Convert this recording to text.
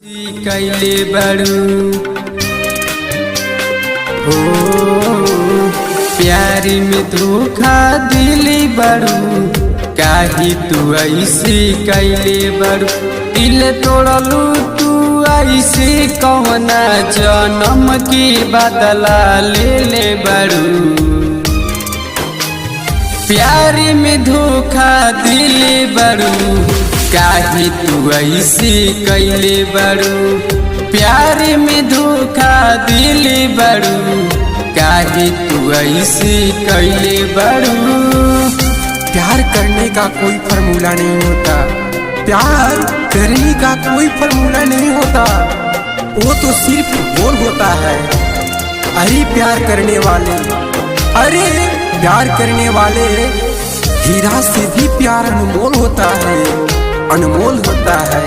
कैले बड़ू हो प्यार में धोखा दिली बड़ू, काहे तू ऐसे कैले बड़ू। दिल तोड़लू तू ऐसे कौना जन्म की बदला ले बड़ू। प्यार में धोखा दिले बड़ू, काहे तू ऐसे कैले बड़ू। प्यार में धोखा दिले बड़ू, काहे तू ऐसे कैले बड़ू। प्यार करने का कोई फॉर्मूला नहीं होता, प्यार करने का कोई फॉर्मूला नहीं होता, वो तो सिर्फ बोल होता है। अरे प्यार करने वाले, अरे प्यार करने वाले, हीरा से भी प्यार अनमोल होता है, अनमोल होता है।